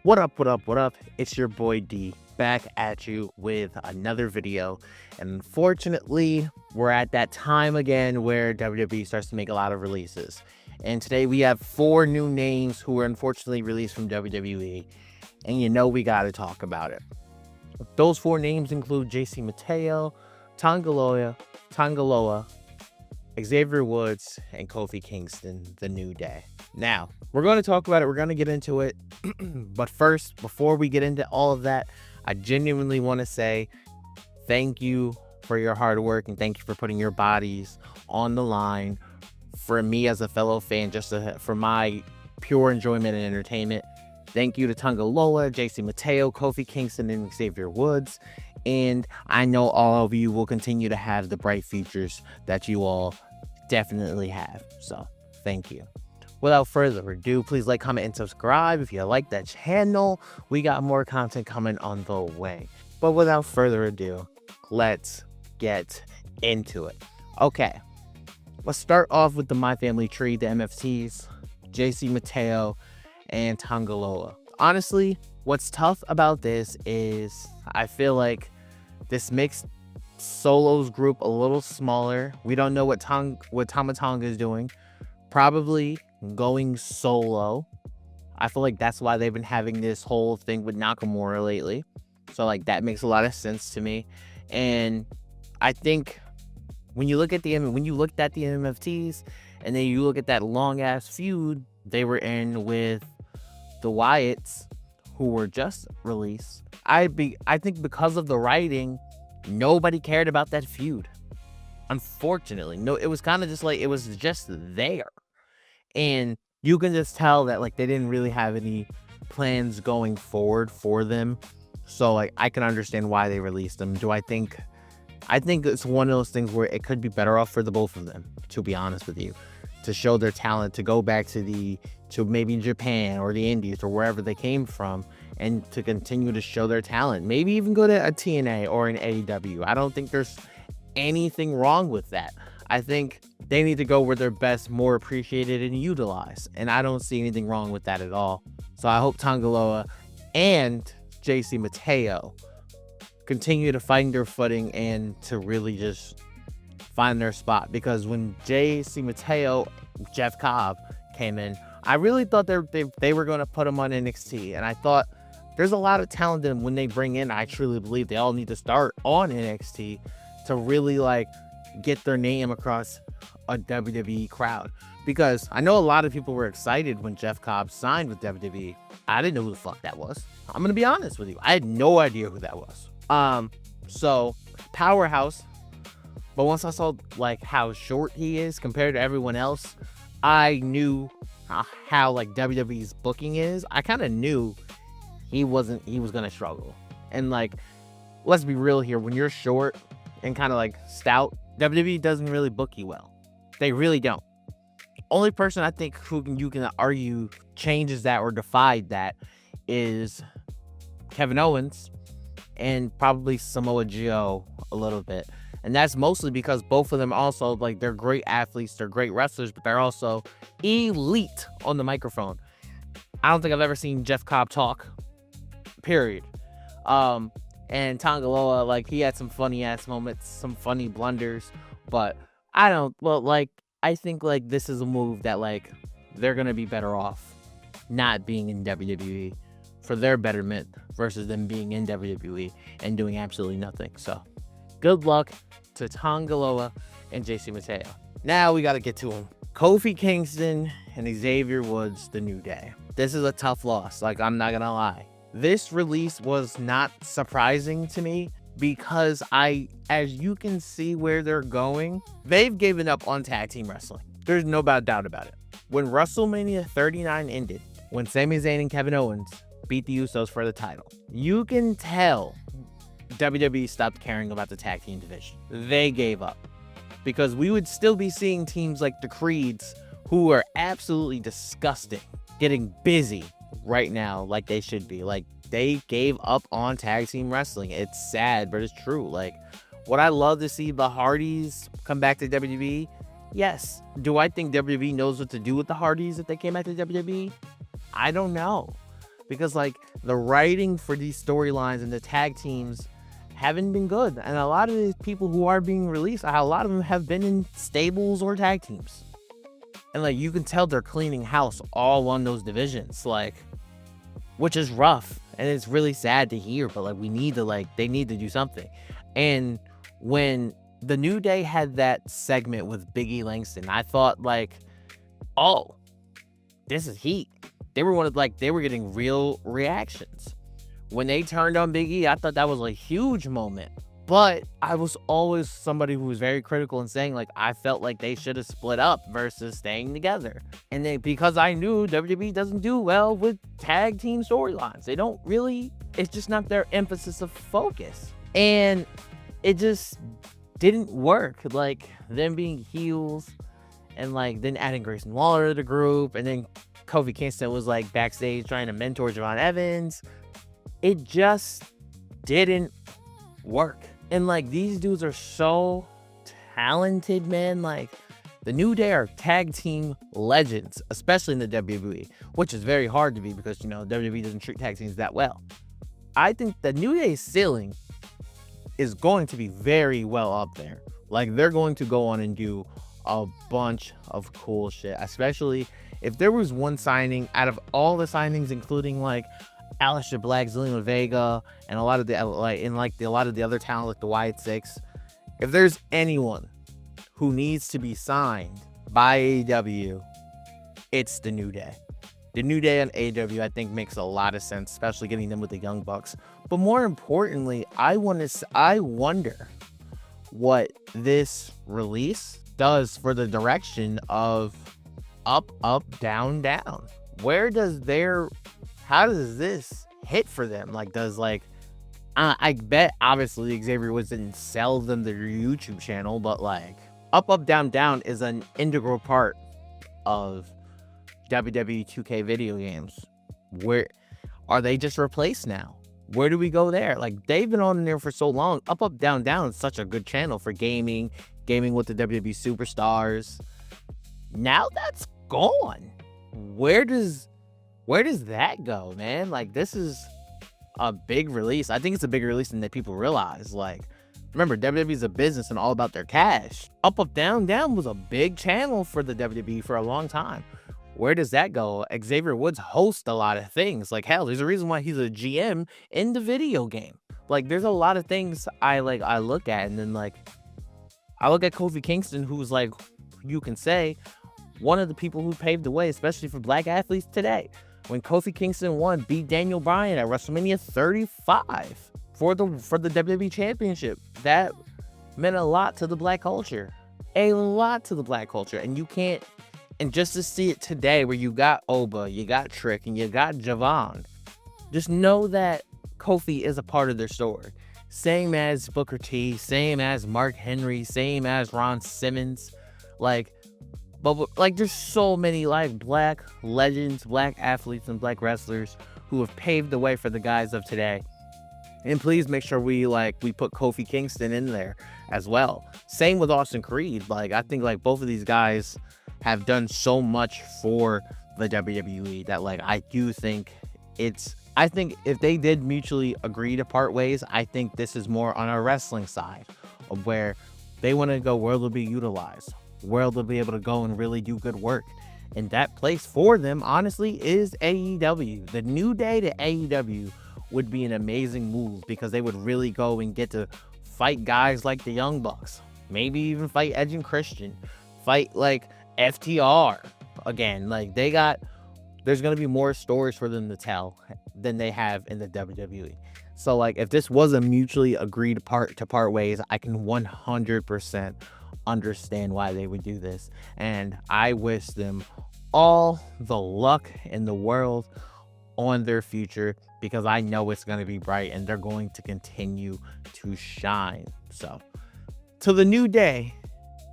What up, what up, what up? It's your boy D back at you with another video. And unfortunately, we're at that time again where WWE starts to make a lot of releases. And today we have 4 new names who were unfortunately released from WWE. And you know we got to talk about it. Those 4 names include JC Mateo, Tangaloa, Xavier Woods, and Kofi Kingston, The New Day. Now, we're going to talk about it. We're going to get into it. But first, before we get into all of that, I genuinely want to say thank you for your hard work and thank you for putting your bodies on the line for me as a fellow fan, for my pure enjoyment and entertainment. Thank you to Tangaloa, JC Mateo, Kofi Kingston, and Xavier Woods. And I know all of you will continue to have the bright futures that you all definitely have. So thank you. Without further ado, please like, comment, and subscribe if you like that channel. We got more content coming on the way. But without further ado, let's get into it. Okay, let's start off with the My Family Tree, the MFTs, JC Mateo, and Tangaloa. Honestly, what's tough about this is I feel like this makes solos group a little smaller. We don't know what Tama Tonga is doing. Probably going solo. I feel like that's why they've been having this whole thing with Nakamura lately. So like that makes a lot of sense to me. And I think when you looked at the MFTs and then you look at that long ass feud they were in with the Wyatts, who were just released, I think because of the writing, nobody cared about that feud. Unfortunately, no, it was kind of just like it was just there. And you can just tell that like they didn't really have any plans going forward for them. So like I can understand why they released them. I think it's one of those things where it could be better off for the both of them, to be honest with you, to show their talent, to go back to maybe Japan or the Indies or wherever they came from, and to continue to show their talent. Maybe even go to a TNA or an AEW. I don't think there's anything wrong with that. I think they need to go where they're best, more appreciated and utilized. And I don't see anything wrong with that at all. So I hope Tangaloa and JC Mateo continue to find their footing and to really just find their spot. Because when JC Mateo, Jeff Cobb came in, I really thought they were going to put him on NXT. And I thought there's a lot of talent in when they bring in. I truly believe they all need to start on NXT to really like get their name across a WWE crowd. Because I know a lot of people were excited when Jeff Cobb signed with WWE. I didn't know who the fuck that was. I'm gonna be honest with you. I had no idea who that was. So powerhouse. But once I saw like how short he is compared to everyone else, I knew how like WWE's booking is. I kind of knew he was gonna struggle. And like, let's be real here. When you're short and kind of like stout, WWE doesn't really book you well. They really don't. Only person I think who you can argue changes that or defied that is Kevin Owens and probably Samoa Joe a little bit. And that's mostly because both of them also, like, they're great athletes, they're great wrestlers, but they're also elite on the microphone. I don't think I've ever seen Jeff Cobb talk, period. And Tangaloa, like, he had some funny ass moments, some funny blunders, but I think like this is a move that like they're gonna be better off not being in WWE for their betterment versus them being in WWE and doing absolutely nothing. So good luck to Tangaloa and JC Mateo. Now we got to get to him. Kofi Kingston and Xavier Woods, The New Day. This is a tough loss. Like, I'm not gonna lie. This release was not surprising to me because as you can see where they're going, they've given up on tag team wrestling. There's no doubt about it. When WrestleMania 39 ended, when Sami Zayn and Kevin Owens beat the Usos for the title, you can tell WWE stopped caring about the tag team division. They gave up because we would still be seeing teams like the Creeds, who are absolutely disgusting, getting busy right now like they should be. Like, they gave up on tag team wrestling. It's sad, but it's true. Like, would I love to see the Hardys come back to WWE? Yes. Do I think WWE knows what to do with the Hardys if they came back to WWE? I don't know. because like the writing for these storylines and the tag teams haven't been good. And a lot of these people who are being released, a lot of them have been in stables or tag teams. And like you can tell they're cleaning house all on those divisions, like, which is rough and it's really sad to hear, but like they need to do something. And when the New Day had that segment with Big E Langston, I thought like, oh, this is heat. They were getting real reactions. When they turned on Big E, I thought that was a huge moment. But I was always somebody who was very critical and saying like I felt like they should have split up versus staying together. And then because I knew WWE doesn't do well with tag team storylines. They don't really, it's just not their emphasis of focus. And it just didn't work. Like them being heels and like then adding Grayson Waller to the group, and then Kofi Kingston was like backstage trying to mentor Javon Evans. It just didn't work. And like these dudes are so talented, man. Like the New Day are tag team legends, especially in the WWE, which is very hard to be because, you know, WWE doesn't treat tag teams that well. I think the New Day's ceiling is going to be very well up there. Like they're going to go on and do a bunch of cool shit, especially if there was one signing out of all the signings, including like Aleister Black, Zelina Vega, and a lot of the a lot of the other talent like the Wyatt Six. If there's anyone who needs to be signed by AEW, it's the New Day. The New Day on AEW, I think, makes a lot of sense, especially getting them with the Young Bucks. But more importantly, I wonder what this release does for the direction of up, up, down, down. How does this hit for them? Like, I bet obviously Xavier Woods didn't sell them their YouTube channel, but like up, up, down, down is an integral part of WWE 2K video games. Where are they just replaced now? Where do we go there? Like they've been on there for so long. Up, up, down, down is such a good channel for gaming with the WWE superstars. Now that's gone. Where does that go, man? Like this is a big release. I think it's a bigger release than that people realize. Like, remember, WWE is a business and all about their cash. Up, up, down, down was a big channel for the WWE for a long time. Where does that go? Xavier Woods hosts a lot of things. Like, hell, there's a reason why he's a GM in the video game. Like, there's a lot of things I look at, and then like I look at Kofi Kingston, who's like, you can say, one of the people who paved the way, especially for black athletes today. When Kofi Kingston beat Daniel Bryan at WrestleMania 35 for the WWE Championship, that meant a lot to the black culture. A lot to the black culture. And just to see it today where you got Oba, you got Trick, and you got Javon, just know that Kofi is a part of their story. Same as Booker T, same as Mark Henry, same as Ron Simmons. But there's so many like black legends, black athletes, and black wrestlers who have paved the way for the guys of today. And please make sure we put Kofi Kingston in there as well. Same with Austin Creed. I think both of these guys have done so much for the WWE that I do think I think if they did mutually agree to part ways, I think this is more on a wrestling side of where they want to go where they'll be utilized, where they'll be able to go and really do good work. And that place for them, honestly, is AEW. The New Day to AEW would be an amazing move because they would really go and get to fight guys like the Young Bucks. Maybe even fight Edge and Christian. Fight FTR again. There's going to be more stories for them to tell than they have in the WWE. So if this was a mutually agreed to part ways, I can 100% understand why they would do this. And I wish them all the luck in the world on their future because I know it's going to be bright and they're going to continue to shine. So to the New Day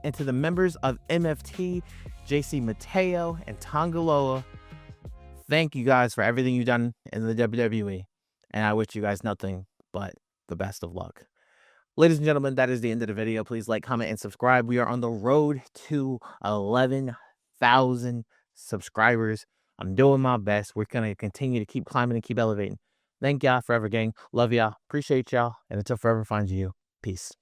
and to the members of MFT, JC Mateo and Tongaloa, thank you guys for everything you've done in the WWE. And I wish you guys nothing but the best of luck. Ladies and gentlemen, that is the end of the video. Please like, comment, and subscribe. We are on the road to 11,000 subscribers. I'm doing my best. We're going to continue to keep climbing and keep elevating. Thank y'all forever, gang. Love y'all. Appreciate y'all. And until forever finds you, peace.